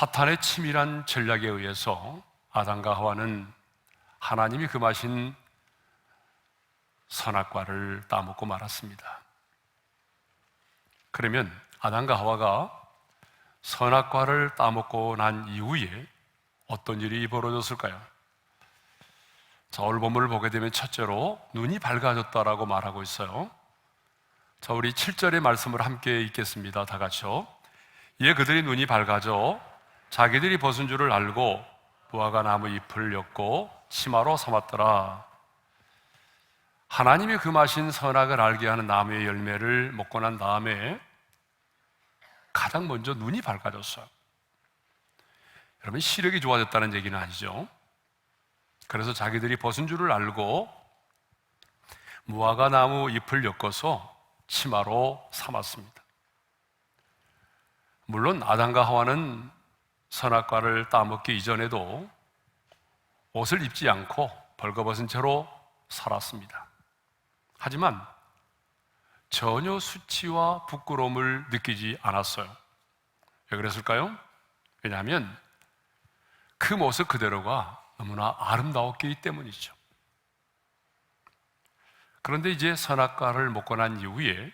사탄의 치밀한 전략에 의해서 아담과 하와는 하나님이 금하신 선악과를 따먹고 말았습니다. 그러면 아담과 하와가 선악과를 따먹고 난 이후에 어떤 일이 벌어졌을까요? 자, 오늘 본문을 보게 되면 첫째로 눈이 밝아졌다라고 말하고 있어요. 자, 우리 7절의 말씀을 함께 읽겠습니다. 다 같이요. 이에 그들이 눈이 밝아져 자기들이 벗은 줄을 알고 무화과 나무 잎을 엮고 치마로 삼았더라. 하나님이 금하신 선악을 알게 하는 나무의 열매를 먹고 난 다음에 가장 먼저 눈이 밝아졌어요. 여러분, 시력이 좋아졌다는 얘기는 아니죠. 그래서 자기들이 벗은 줄을 알고 무화과 나무 잎을 엮어서 치마로 삼았습니다. 물론 아담과 하와는 선악과를 따먹기 이전에도 옷을 입지 않고 벌거벗은 채로 살았습니다. 하지만 전혀 수치와 부끄러움을 느끼지 않았어요. 왜 그랬을까요? 왜냐하면 그 모습 그대로가 너무나 아름다웠기 때문이죠. 그런데 이제 선악과를 먹고 난 이후에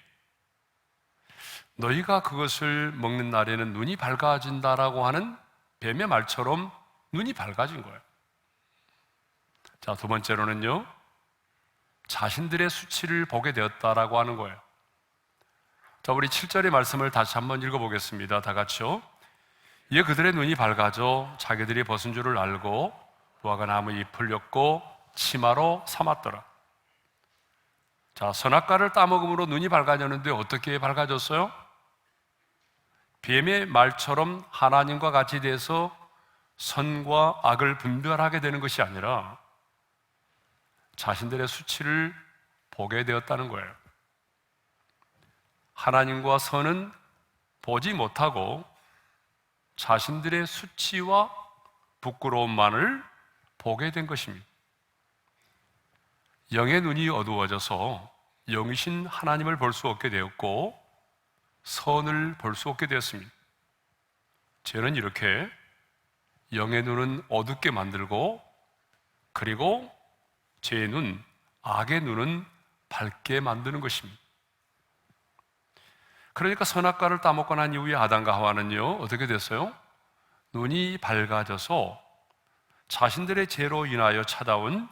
너희가 그것을 먹는 날에는 눈이 밝아진다라고 하는 뱀의 말처럼 눈이 밝아진 거예요. 자, 두 번째로는요, 자신들의 수치를 보게 되었다라고 하는 거예요. 자, 우리 7절의 말씀을 다시 한번 읽어보겠습니다. 다 같이요. 이에 그들의 눈이 밝아져 자기들이 벗은 줄을 알고 무화과 나무 잎을 엮고 치마로 삼았더라. 자, 선악과를 따먹음으로 눈이 밝아졌는데 어떻게 밝아졌어요? 뱀의 말처럼 하나님과 같이 돼서 선과 악을 분별하게 되는 것이 아니라 자신들의 수치를 보게 되었다는 거예요. 하나님과 선은 보지 못하고 자신들의 수치와 부끄러움만을 보게 된 것입니다. 영의 눈이 어두워져서 영이신 하나님을 볼 수 없게 되었고 선을 볼 수 없게 되었습니다. 죄는 이렇게 영의 눈은 어둡게 만들고 그리고 죄의 눈, 악의 눈은 밝게 만드는 것입니다. 그러니까 선악과를 따먹고 난 이후에 아담과 하와는요, 어떻게 됐어요? 눈이 밝아져서 자신들의 죄로 인하여 찾아온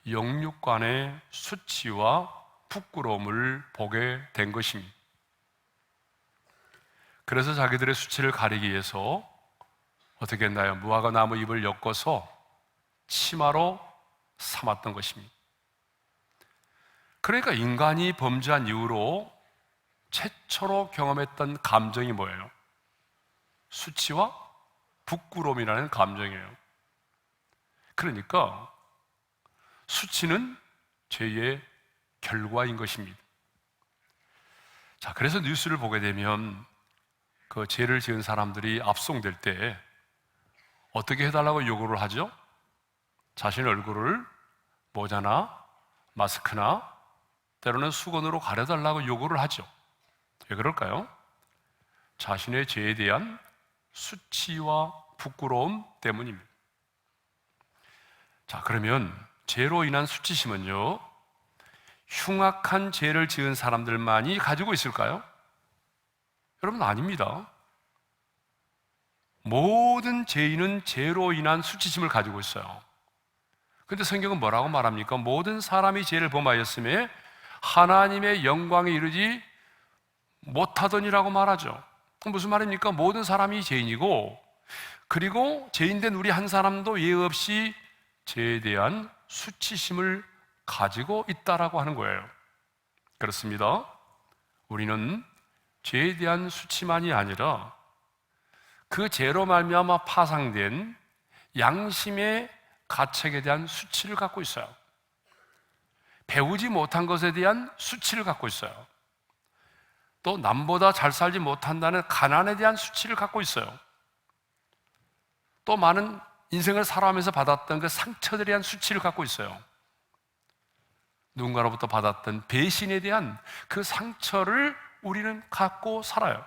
영육간의 수치와 부끄러움을 보게 된 것입니다. 그래서 자기들의 수치를 가리기 위해서 어떻게 했나요? 무화과 나무 잎을 엮어서 치마로 삼았던 것입니다. 그러니까 인간이 범죄한 이후로 최초로 경험했던 감정이 뭐예요? 수치와 부끄러움이라는 감정이에요. 그러니까 수치는 죄의 결과인 것입니다. 자, 그래서 뉴스를 보게 되면 그 죄를 지은 사람들이 압송될 때 어떻게 해달라고 요구를 하죠? 자신의 얼굴을 모자나 마스크나 때로는 수건으로 가려달라고 요구를 하죠. 왜 그럴까요? 자신의 죄에 대한 수치와 부끄러움 때문입니다. 자, 그러면 죄로 인한 수치심은요, 흉악한 죄를 지은 사람들만이 가지고 있을까요? 여러분, 아닙니다. 모든 죄인은 죄로 인한 수치심을 가지고 있어요. 그런데 성경은 뭐라고 말합니까? 모든 사람이 죄를 범하였음에 하나님의 영광에 이르지 못하더니라고 말하죠. 무슨 말입니까? 모든 사람이 죄인이고 그리고 죄인된 우리 한 사람도 예의 없이 죄에 대한 수치심을 가지고 있다라고 하는 거예요. 그렇습니다. 우리는 죄에 대한 수치만이 아니라 그 죄로 말미암아 파상된 양심의 가책에 대한 수치를 갖고 있어요. 배우지 못한 것에 대한 수치를 갖고 있어요. 또 남보다 잘 살지 못한다는 가난에 대한 수치를 갖고 있어요. 또 많은 인생을 살아가면서 받았던 그 상처들에 대한 수치를 갖고 있어요. 누군가로부터 받았던 배신에 대한 그 상처를 우리는 갖고 살아요.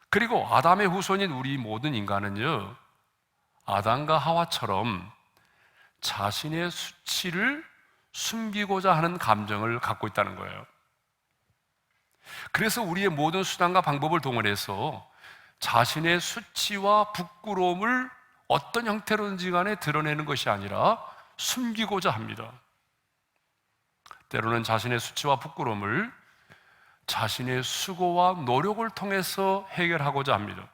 그리고 아담의 후손인 우리 모든 인간은요, 아담과 하와처럼 자신의 수치를 숨기고자 하는 감정을 갖고 있다는 거예요. 그래서 우리의 모든 수단과 방법을 동원해서 자신의 수치와 부끄러움을 어떤 형태로든지 간에 드러내는 것이 아니라 숨기고자 합니다. 때로는 자신의 수치와 부끄러움을 자신의 수고와 노력을 통해서 해결하고자 합니다.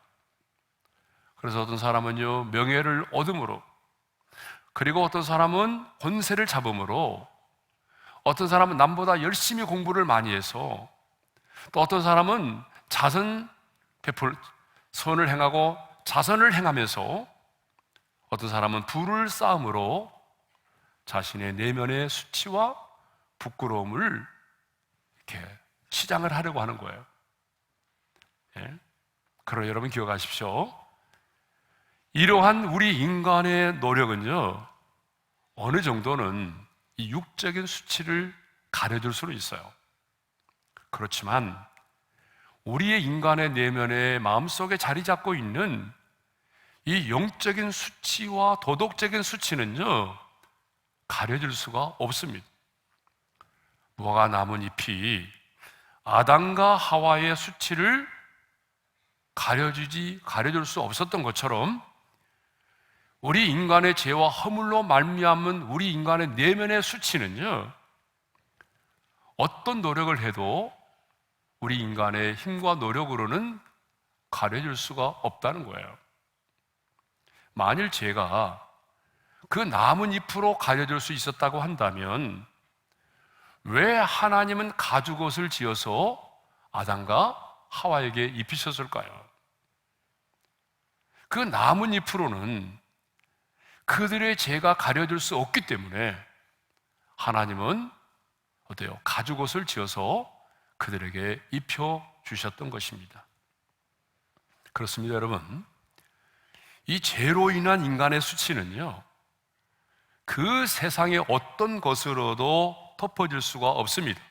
그래서 어떤 사람은요, 명예를 얻음으로, 그리고 어떤 사람은 권세를 잡음으로, 어떤 사람은 남보다 열심히 공부를 많이 해서, 또 어떤 사람은 선을 행하고 자선을 행하면서, 어떤 사람은 부를 쌓음으로 자신의 내면의 수치와 부끄러움을 이렇게 치장을 하려고 하는 거예요. 예? 그러나 여러분 기억하십시오. 이러한 우리 인간의 노력은요, 어느 정도는 이 육적인 수치를 가려줄 수는 있어요. 그렇지만 우리의 인간의 내면의 마음속에 자리 잡고 있는 이 영적인 수치와 도덕적인 수치는요, 가려질 수가 없습니다. 무화과 나뭇잎이 아담과 하와의 수치를 가려줄 수 없었던 것처럼 우리 인간의 죄와 허물로 말미암은 우리 인간의 내면의 수치는요, 어떤 노력을 해도 우리 인간의 힘과 노력으로는 가려질 수가 없다는 거예요. 만일 죄가 그 나뭇잎으로 가려질 수 있었다고 한다면 왜 하나님은 가죽옷을 지어서 아담과 하와에게 입히셨을까요? 그 나뭇잎으로는 그들의 죄가 가려질 수 없기 때문에 하나님은 어때요? 가죽옷을 지어서 그들에게 입혀주셨던 것입니다. 그렇습니다, 여러분. 이 죄로 인한 인간의 수치는요, 그 세상의 어떤 것으로도 덮어질 수가 없습니다.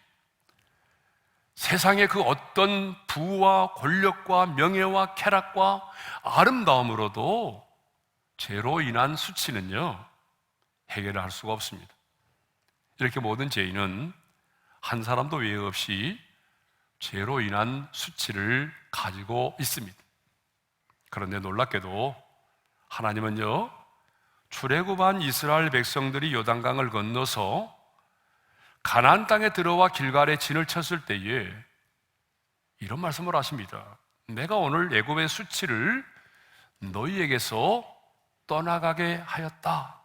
세상의 그 어떤 부와 권력과 명예와 쾌락과 아름다움으로도 죄로 인한 수치는요, 해결을 할 수가 없습니다. 이렇게 모든 죄인은 한 사람도 외에 없이 죄로 인한 수치를 가지고 있습니다. 그런데 놀랍게도 하나님은요, 출애굽한 이스라엘 백성들이 요단강을 건너서 가나안 땅에 들어와 길갈에 진을 쳤을 때에 이런 말씀을 하십니다. 내가 오늘 애굽의 수치를 너희에게서 떠나가게 하였다.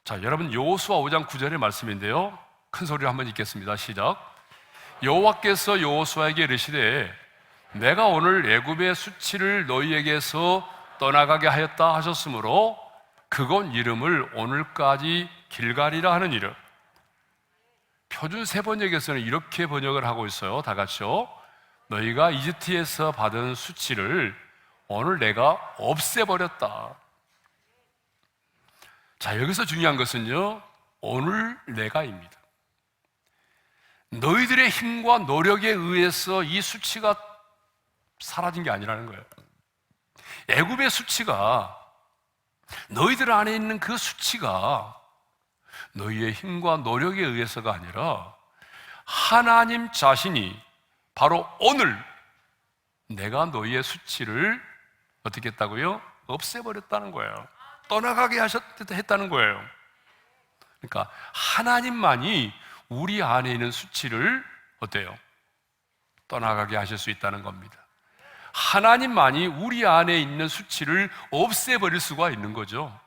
자, 여러분 여호수아 5장 9절의 말씀인데요, 큰 소리로 한번 읽겠습니다. 시작. 여호와께서 여호수아에게 이르시되 내가 오늘 애굽의 수치를 너희에게서 떠나가게 하였다 하셨으므로 그곳 이름을 오늘까지 길갈이라 하느니라. 표준 세번역에서는 이렇게 번역을 하고 있어요. 다 같이요. 너희가 이집트에서 받은 수치를 오늘 내가 없애버렸다. 자, 여기서 중요한 것은요, 오늘 내가입니다. 너희들의 힘과 노력에 의해서 이 수치가 사라진 게 아니라는 거예요. 애굽의 수치가, 너희들 안에 있는 그 수치가 너희의 힘과 노력에 의해서가 아니라 하나님 자신이 바로 오늘 내가 너희의 수치를 어떻게 했다고요? 없애버렸다는 거예요. 떠나가게 했다는 거예요. 그러니까 하나님만이 우리 안에 있는 수치를 어때요? 떠나가게 하실 수 있다는 겁니다. 하나님만이 우리 안에 있는 수치를 없애버릴 수가 있는 거죠.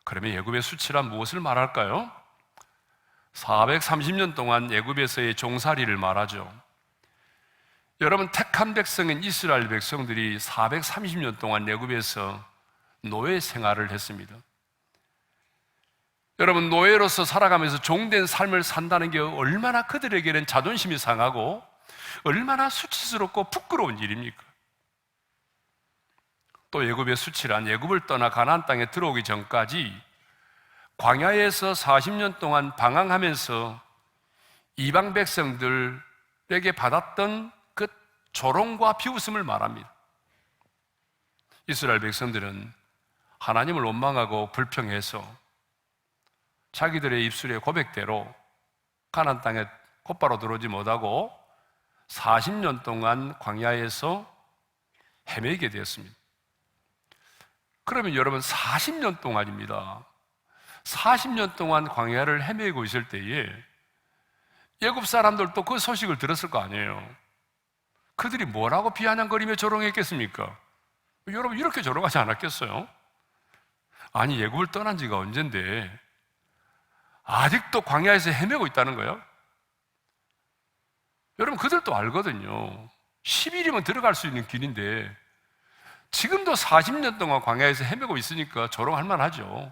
그러면 애굽의 수치란 무엇을 말할까요? 430년 동안 애굽에서의 종살이를 말하죠. 여러분, 택한 백성인 이스라엘 백성들이 430년 동안 애굽에서 노예 생활을 했습니다. 여러분, 노예로서 살아가면서 종된 삶을 산다는 게 얼마나 그들에게는 자존심이 상하고 얼마나 수치스럽고 부끄러운 일입니까? 또 애굽의 수치란 애굽을 떠나 가나안 땅에 들어오기 전까지 광야에서 40년 동안 방황하면서 이방 백성들에게 받았던 그 조롱과 비웃음을 말합니다. 이스라엘 백성들은 하나님을 원망하고 불평해서 자기들의 입술의 고백대로 가나안 땅에 곧바로 들어오지 못하고 40년 동안 광야에서 헤매게 되었습니다. 그러면 여러분 40년 동안입니다. 40년 동안 광야를 헤매고 있을 때에 애굽 사람들도 그 소식을 들었을 거 아니에요. 그들이 뭐라고 비아냥거리며 조롱했겠습니까? 여러분 이렇게 조롱하지 않았겠어요? 아니 애굽을 떠난 지가 언젠데 아직도 광야에서 헤매고 있다는 거예요? 여러분 그들도 알거든요. 10일이면 들어갈 수 있는 길인데 지금도 40년 동안 광야에서 헤매고 있으니까 조롱할 만하죠.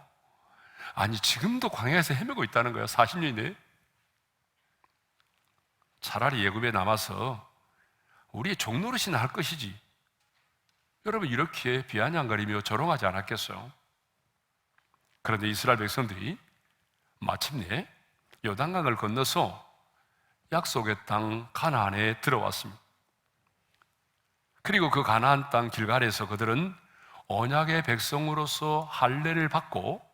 아니 지금도 광야에서 헤매고 있다는 거예요. 40년이 내에. 차라리 애굽에 남아서 우리의 종노릇이나 할 것이지. 여러분 이렇게 비아냥거리며 조롱하지 않았겠어요? 그런데 이스라엘 백성들이 마침내 요단강을 건너서 약속의 땅 가나안에 들어왔습니다. 그리고 그 가나안 땅 길갈에서 그들은 언약의 백성으로서 할례를 받고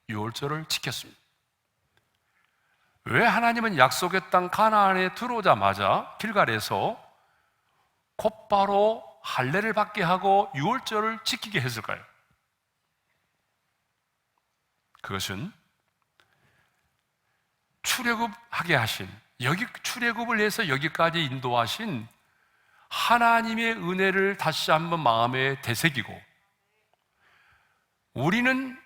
유월절을 지켰습니다. 왜 하나님은 약속의 땅 가나안에 들어오자마자 길갈에서 곧바로 할례를 받게 하고 유월절을 지키게 했을까요? 그것은 출애굽하게 하신, 출애굽을 해서 여기까지 인도하신 하나님의 은혜를 다시 한번 마음에 되새기고, 우리는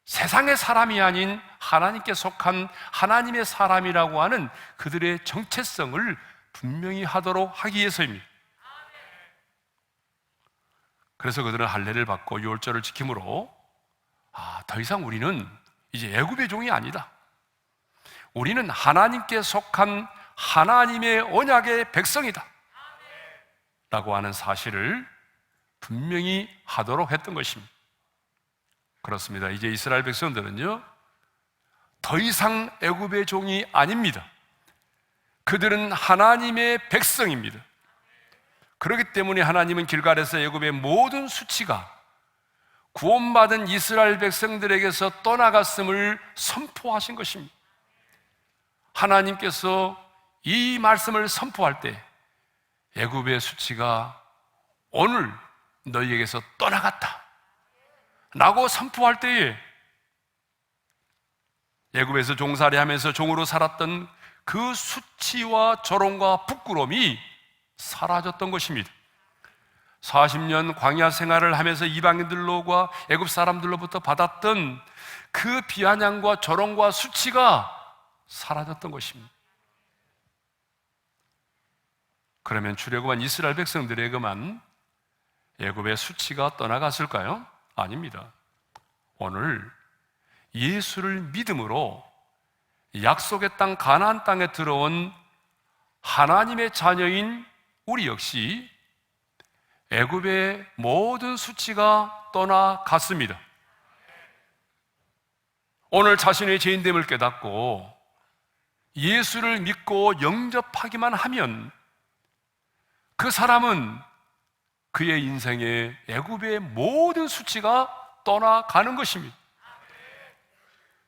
세상의 사람이 아닌 하나님께 속한 하나님의 사람이라고 하는 그들의 정체성을 분명히 하도록 하기 위해서입니다. 그래서 그들은 할례를 받고 유월절을 지킴으로 더 이상 우리는 이제 애굽의 종이 아니다. 우리는 하나님께 속한 하나님의 언약의 백성이다 라고 하는 사실을 분명히 하도록 했던 것입니다. 그렇습니다. 이제 이스라엘 백성들은요 더 이상 애굽의 종이 아닙니다. 그들은 하나님의 백성입니다. 그렇기 때문에 하나님은 길갈에서 애굽의 모든 수치가 구원받은 이스라엘 백성들에게서 떠나갔음을 선포하신 것입니다. 하나님께서 이 말씀을 선포할 때 애굽의 수치가 오늘 너희에게서 떠나갔다 라고 선포할 때에 애굽에서 종살이하면서 종으로 살았던 그 수치와 조롱과 부끄러움이 사라졌던 것입니다. 40년 광야 생활을 하면서 이방인들로과 애굽 사람들로부터 받았던 그 비아냥과 조롱과 수치가 사라졌던 것입니다. 그러면 출애굽한 이스라엘 백성들에게만 애굽의 수치가 떠나갔을까요? 아닙니다. 오늘 예수를 믿음으로 약속의 땅 가나안 땅에 들어온 하나님의 자녀인 우리 역시 애굽의 모든 수치가 떠나갔습니다. 오늘 자신의 죄인됨을 깨닫고 예수를 믿고 영접하기만 하면 그 사람은 그의 인생에 애굽의 모든 수치가 떠나가는 것입니다.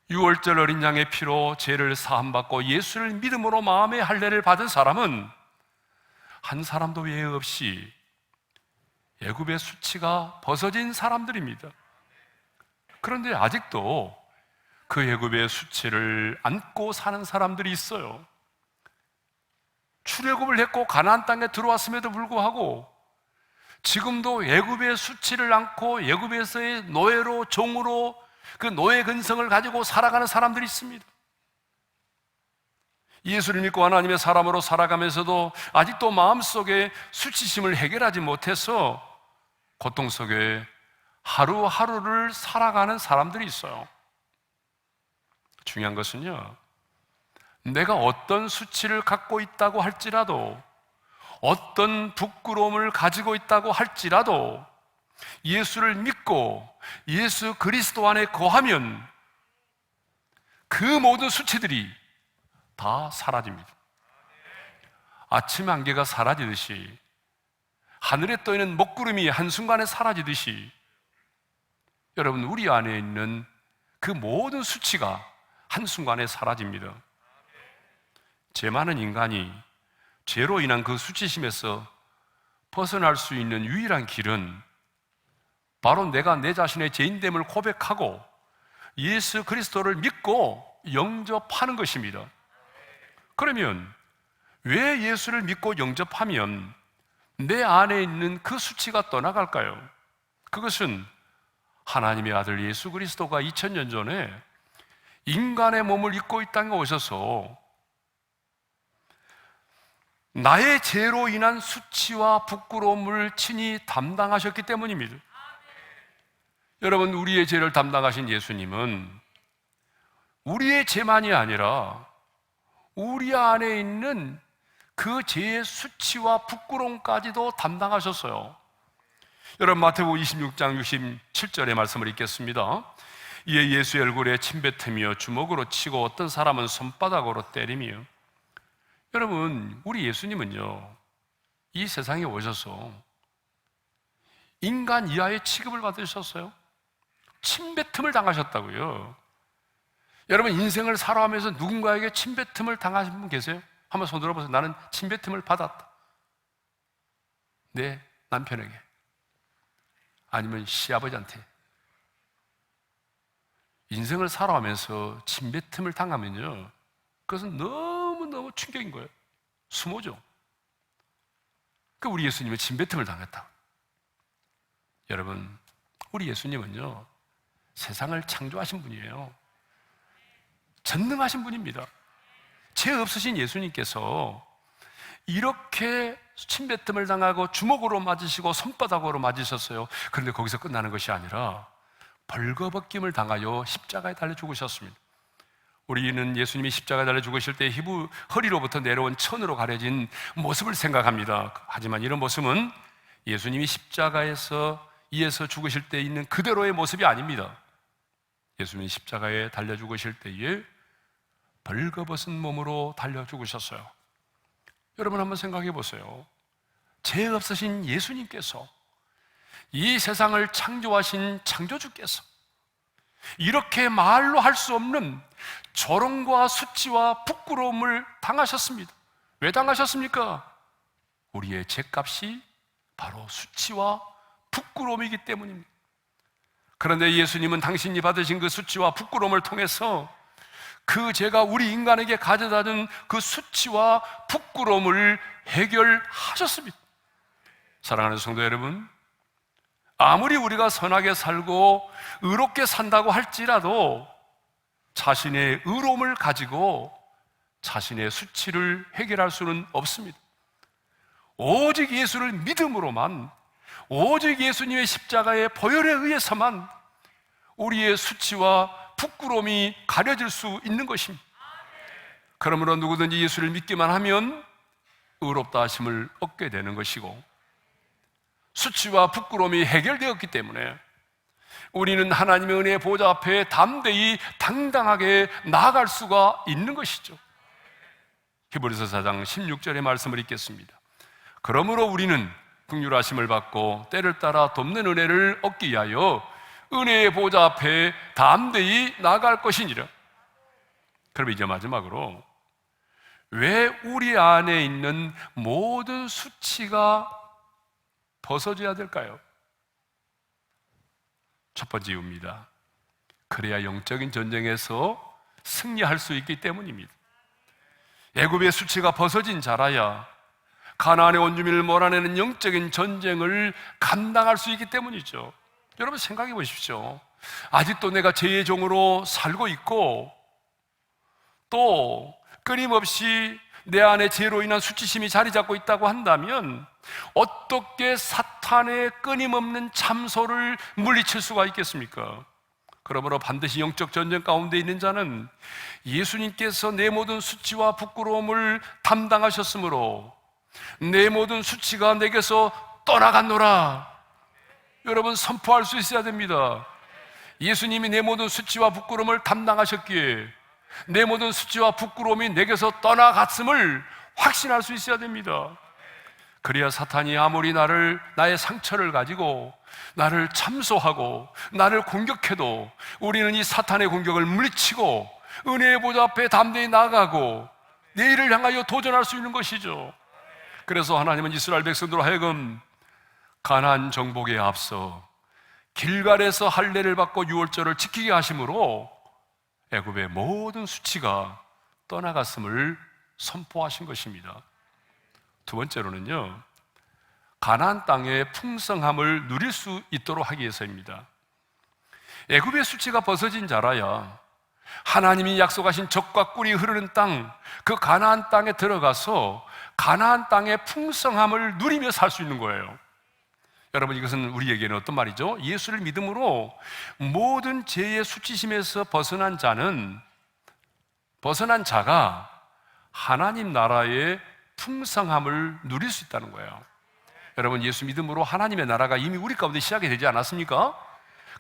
유월절 어린 양의 피로 죄를 사함받고 예수를 믿음으로 마음의 할례를 받은 사람은 한 사람도 예외 없이 애굽의 수치가 벗어진 사람들입니다. 그런데 아직도 그 애굽의 수치를 안고 사는 사람들이 있어요. 출애굽을 했고 가나안 땅에 들어왔음에도 불구하고 지금도 애굽의 수치를 안고 애굽에서의 노예로, 종으로 그 노예 근성을 가지고 살아가는 사람들이 있습니다. 예수를 믿고 하나님의 사람으로 살아가면서도 아직도 마음속에 수치심을 해결하지 못해서 고통 속에 하루하루를 살아가는 사람들이 있어요. 중요한 것은요, 내가 어떤 수치를 갖고 있다고 할지라도, 어떤 부끄러움을 가지고 있다고 할지라도 예수를 믿고 예수 그리스도 안에 거하면 그 모든 수치들이 다 사라집니다. 아침 안개가 사라지듯이 하늘에 떠있는 먹구름이 한순간에 사라지듯이 여러분, 우리 안에 있는 그 모든 수치가 한순간에 사라집니다. 죄 많은 인간이 죄로 인한 그 수치심에서 벗어날 수 있는 유일한 길은 바로 내가 내 자신의 죄인됨을 고백하고 예수 그리스도를 믿고 영접하는 것입니다. 그러면 왜 예수를 믿고 영접하면 내 안에 있는 그 수치가 떠나갈까요? 그것은 하나님의 아들 예수 그리스도가 2000년 전에 인간의 몸을 입고 이 땅에 오셔서 나의 죄로 인한 수치와 부끄러움을 친히 담당하셨기 때문입니다. 여러분, 우리의 죄를 담당하신 예수님은 우리의 죄만이 아니라 우리 안에 있는 그 죄의 수치와 부끄러움까지도 담당하셨어요. 여러분, 마태복음 26장 67절의 말씀을 읽겠습니다. 이에 예수의 얼굴에 침뱉으며 주먹으로 치고 어떤 사람은 손바닥으로 때리며. 여러분, 우리 예수님은요, 이 세상에 오셔서 인간 이하의 취급을 받으셨어요. 침뱉음을 당하셨다고요. 여러분, 인생을 살아가면서 누군가에게 침뱉음을 당하신 분 계세요? 한번 손 들어보세요. 나는 침뱉음을 받았다. 내 남편에게, 아니면 시아버지한테. 인생을 살아가면서 침뱉음을 당하면요, 그것은 너무너무 충격인 거예요. 수모죠. 우리 예수님은 침뱉음을 당했다. 여러분, 우리 예수님은요, 세상을 창조하신 분이에요. 전능하신 분입니다. 죄 없으신 예수님께서 이렇게 침뱉음을 당하고 주먹으로 맞으시고 손바닥으로 맞으셨어요. 그런데 거기서 끝나는 것이 아니라 벌거벗김을 당하여 십자가에 달려 죽으셨습니다. 우리는 예수님이 십자가에 달려 죽으실 때 허리로부터 내려온 천으로 가려진 모습을 생각합니다. 하지만 이런 모습은 예수님이 십자가에서 이에서 죽으실 때 있는 그대로의 모습이 아닙니다. 예수님이 십자가에 달려 죽으실 때에 벌거벗은 몸으로 달려 죽으셨어요. 여러분, 한번 생각해 보세요. 죄 없으신 예수님께서, 이 세상을 창조하신 창조주께서 이렇게 말로 할 수 없는 조롱과 수치와 부끄러움을 당하셨습니다. 왜 당하셨습니까? 우리의 죄값이 바로 수치와 부끄러움이기 때문입니다. 그런데 예수님은 당신이 받으신 그 수치와 부끄러움을 통해서 그 죄가 우리 인간에게 가져다준 그 수치와 부끄러움을 해결하셨습니다. 사랑하는 성도 여러분, 아무리 우리가 선하게 살고 의롭게 산다고 할지라도 자신의 의로움을 가지고 자신의 수치를 해결할 수는 없습니다. 오직 예수를 믿음으로만, 오직 예수님의 십자가의 보혈에 의해서만 우리의 수치와 부끄러움이 가려질 수 있는 것입니다. 그러므로 누구든지 예수를 믿기만 하면 의롭다 하심을 얻게 되는 것이고, 수치와 부끄러움이 해결되었기 때문에 우리는 하나님의 은혜의 보좌 앞에 담대히 당당하게 나아갈 수가 있는 것이죠. 히브리서 4장 16절의 말씀을 읽겠습니다. 그러므로 우리는 긍휼하심을 받고 때를 따라 돕는 은혜를 얻기 위하여 은혜의 보좌 앞에 담대히 나아갈 것이니라. 그럼 이제 마지막으로, 왜 우리 안에 있는 모든 수치가 벗어져야 될까요? 첫 번째 이유입니다. 그래야 영적인 전쟁에서 승리할 수 있기 때문입니다. 애굽의 수치가 벗어진 자라야 가나안의 원주민을 몰아내는 영적인 전쟁을 감당할 수 있기 때문이죠. 여러분, 생각해 보십시오. 아직도 내가 죄의 종으로 살고 있고 또 끊임없이 내 안에 죄로 인한 수치심이 자리 잡고 있다고 한다면 어떻게 사탄의 끊임없는 참소를 물리칠 수가 있겠습니까? 그러므로 반드시 영적 전쟁 가운데 있는 자는 예수님께서 내 모든 수치와 부끄러움을 담당하셨으므로 내 모든 수치가 내게서 떠나갔노라, 여러분, 선포할 수 있어야 됩니다. 예수님이 내 모든 수치와 부끄러움을 담당하셨기에 내 모든 수치와 부끄러움이 내게서 떠나갔음을 확신할 수 있어야 됩니다. 그래야 사탄이 아무리 나의 상처를 가지고 나를 참소하고 나를 공격해도 우리는 이 사탄의 공격을 물리치고 은혜의 보좌 앞에 담대히 나아가고 내일을 향하여 도전할 수 있는 것이죠. 그래서 하나님은 이스라엘 백성들로 하여금 가나안 정복에 앞서 길갈에서 할례를 받고 유월절을 지키게 하심으로 애굽의 모든 수치가 떠나갔음을 선포하신 것입니다. 두 번째로는요, 가나안 땅의 풍성함을 누릴 수 있도록 하기 위해서입니다. 애굽의 수치가 벗어진 자라야 하나님이 약속하신 적과 꿀이 흐르는 땅, 그 가나안 땅에 들어가서 가나안 땅의 풍성함을 누리며 살 수 있는 거예요. 여러분, 이것은 우리에게는 어떤 말이죠? 예수를 믿음으로 모든 죄의 수치심에서 벗어난 자가 하나님 나라의 풍성함을 누릴 수 있다는 거예요. 여러분, 예수 믿음으로 하나님의 나라가 이미 우리 가운데 시작이 되지 않았습니까?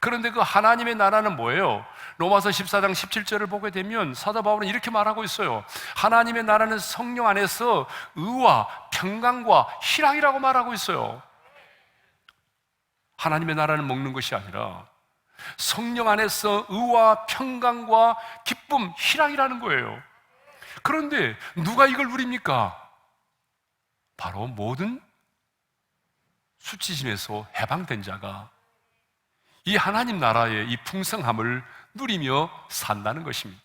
그런데 그 하나님의 나라는 뭐예요? 로마서 14장 17절을 보게 되면 사도 바울은 이렇게 말하고 있어요. 하나님의 나라는 성령 안에서 의와 평강과 희락이라고 말하고 있어요. 하나님의 나라는 먹는 것이 아니라 성령 안에서 의와 평강과 기쁨, 희락이라는 거예요. 그런데 누가 이걸 누립니까? 바로 모든 수치심에서 해방된 자가 이 하나님 나라의 이 풍성함을 누리며 산다는 것입니다.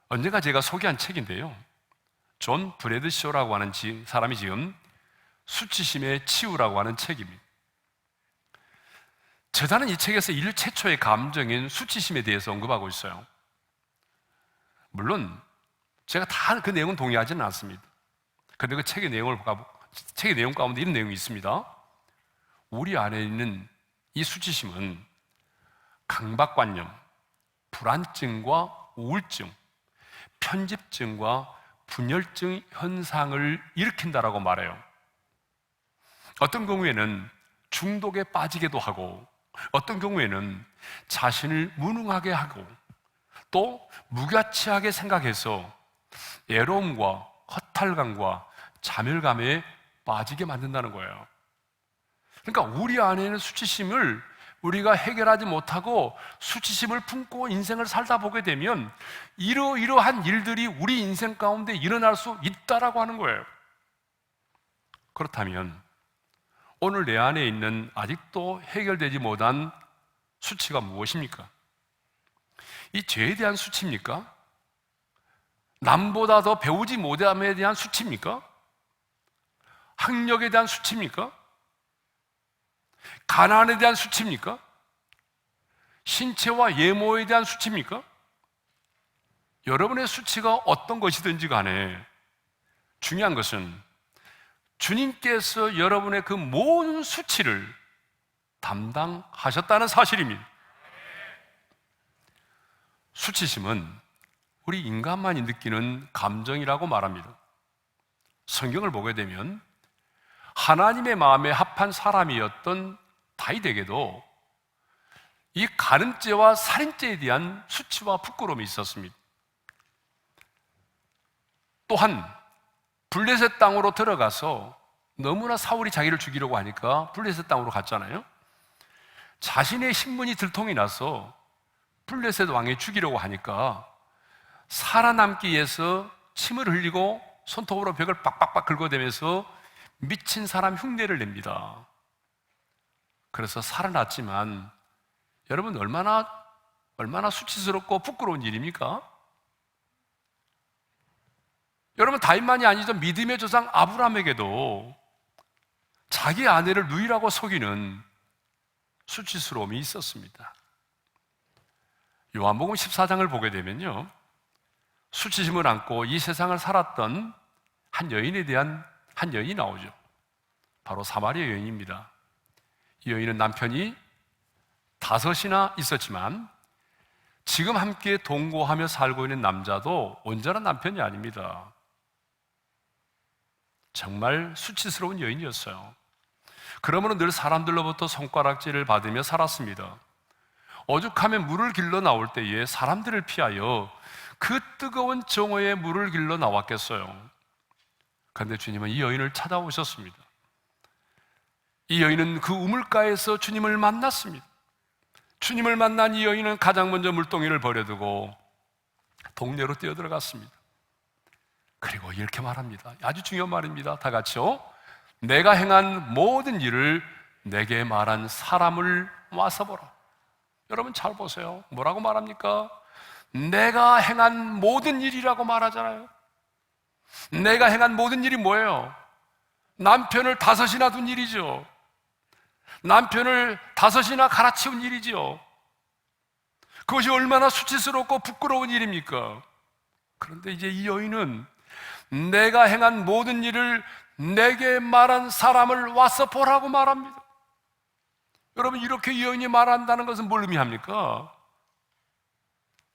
언젠가 제가 소개한 책인데요, 존 브래드쇼라고 하는 사람이 지금 수치심의 치유라고 하는 책입니다. 저자는 이 책에서 인류 최초의 감정인 수치심에 대해서 언급하고 있어요. 물론 제가 다 그 내용은 동의하지는 않습니다. 그런데 그 책의 내용 가운데 이런 내용이 있습니다. 우리 안에 있는 이 수치심은 강박관념, 불안증과 우울증, 편집증과 분열증 현상을 일으킨다라고 말해요. 어떤 경우에는 중독에 빠지기도 하고, 어떤 경우에는 자신을 무능하게 하고, 또 무가치하게 생각해서 애로움과 허탈감과 자멸감에 빠지게 만든다는 거예요. 그러니까 우리 안에 있는 수치심을 우리가 해결하지 못하고 수치심을 품고 인생을 살다 보게 되면 이러이러한 일들이 우리 인생 가운데 일어날 수 있다라고 하는 거예요. 그렇다면 오늘 내 안에 있는 아직도 해결되지 못한 수치가 무엇입니까? 이 죄에 대한 수치입니까? 남보다 더 배우지 못함에 대한 수치입니까? 학력에 대한 수치입니까? 가난에 대한 수치입니까? 신체와 예모에 대한 수치입니까? 여러분의 수치가 어떤 것이든지 간에 중요한 것은 주님께서 여러분의 그 모든 수치를 담당하셨다는 사실입니다. 수치심은 우리 인간만이 느끼는 감정이라고 말합니다. 성경을 보게 되면 하나님의 마음에 합한 사람이었던 다윗에게도 이 간음죄와 살인죄에 대한 수치와 부끄러움이 있었습니다. 또한 블레셋 땅으로 들어가서 너무나 사울이 자기를 죽이려고 하니까 블레셋 땅으로 갔잖아요. 자신의 신분이 들통이 나서 블레셋 왕이 죽이려고 하니까 살아남기 위해서 침을 흘리고 손톱으로 벽을 빡빡빡 긁어대면서 미친 사람 흉내를 냅니다. 그래서 살아났지만 여러분, 얼마나 수치스럽고 부끄러운 일입니까? 여러분, 다윗만이 아니죠. 믿음의 조상 아브라함에게도 자기 아내를 누이라고 속이는 수치스러움이 있었습니다. 요한복음 14장을 보게 되면요, 수치심을 안고 이 세상을 살았던 한 여인이 나오죠. 바로 사마리아 여인입니다. 이 여인은 남편이 5이나 있었지만 지금 함께 동거하며 살고 있는 남자도 온전한 남편이 아닙니다. 정말 수치스러운 여인이었어요. 그러므로 늘 사람들로부터 손가락질을 받으며 살았습니다. 오죽하면 물을 길러 나올 때에 사람들을 피하여 그 뜨거운 정오에 물을 길러 나왔겠어요. 그런데 주님은 이 여인을 찾아오셨습니다. 이 여인은 그 우물가에서 주님을 만났습니다. 주님을 만난 이 여인은 가장 먼저 물동이를 버려두고 동네로 뛰어들어갔습니다. 그리고 이렇게 말합니다. 아주 중요한 말입니다. 다 같이요. 내가 행한 모든 일을 내게 말한 사람을 와서 보라. 여러분 잘 보세요. 뭐라고 말합니까? 내가 행한 모든 일이라고 말하잖아요. 내가 행한 모든 일이 뭐예요? 남편을 5이나 둔 일이죠. 남편을 5이나 갈아치운 일이죠. 그것이 얼마나 수치스럽고 부끄러운 일입니까? 그런데 이제 이 여인은 내가 행한 모든 일을 내게 말한 사람을 와서 보라고 말합니다. 여러분, 이렇게 이 여인이 말한다는 것은 뭘 의미합니까?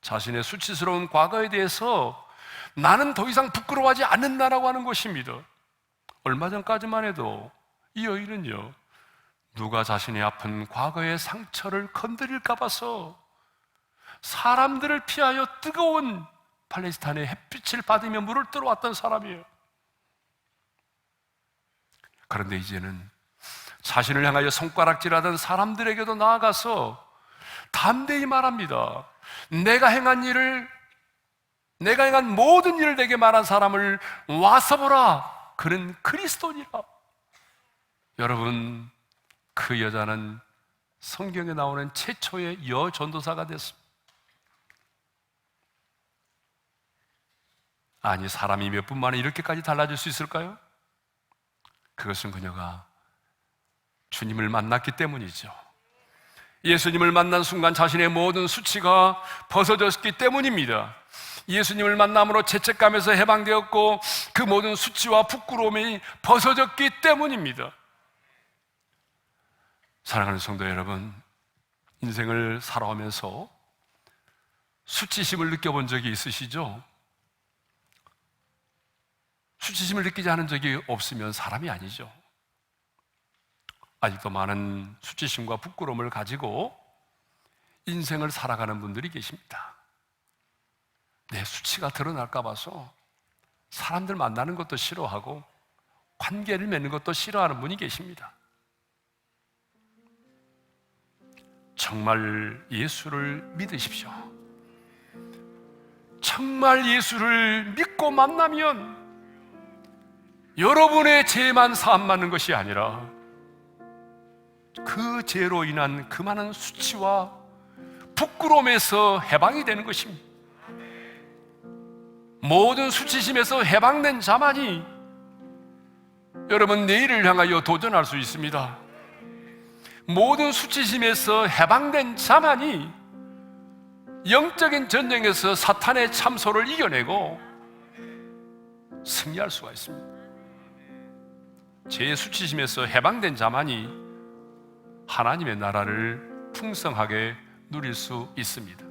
자신의 수치스러운 과거에 대해서 나는 더 이상 부끄러워하지 않는다라고 하는 것입니다. 얼마 전까지만 해도 이 여인은요, 누가 자신의 아픈 과거의 상처를 건드릴까 봐서 사람들을 피하여 뜨거운 팔레스타인의 햇빛을 받으며 물을 들어왔던 사람이에요. 그런데 이제는 자신을 향하여 손가락질하던 사람들에게도 나아가서 담대히 말합니다. 내가 행한 모든 일을 내게 말한 사람을 와서 보라. 그는 그리스도니라. 여러분, 그 여자는 성경에 나오는 최초의 여전도사가 됐습니다. 아니, 사람이 몇 분 만에 이렇게까지 달라질 수 있을까요? 그것은 그녀가 주님을 만났기 때문이죠. 예수님을 만난 순간 자신의 모든 수치가 벗어졌기 때문입니다. 예수님을 만남으로 죄책감에서 해방되었고 그 모든 수치와 부끄러움이 벗어졌기 때문입니다. 사랑하는 성도 여러분, 인생을 살아오면서 수치심을 느껴본 적이 있으시죠? 수치심을 느끼지 않은 적이 없으면 사람이 아니죠. 아직도 많은 수치심과 부끄러움을 가지고 인생을 살아가는 분들이 계십니다. 내 수치가 드러날까 봐서 사람들 만나는 것도 싫어하고 관계를 맺는 것도 싫어하는 분이 계십니다. 정말 예수를 믿으십시오. 정말 예수를 믿고 만나면 여러분의 죄만 사함받는 것이 아니라 그 죄로 인한 그 많은 수치와 부끄러움에서 해방이 되는 것입니다. 모든 수치심에서 해방된 자만이 여러분 내일을 향하여 도전할 수 있습니다. 모든 수치심에서 해방된 자만이 영적인 전쟁에서 사탄의 참소를 이겨내고 승리할 수가 있습니다. 죄의 수치심에서 해방된 자만이 하나님의 나라를 풍성하게 누릴 수 있습니다.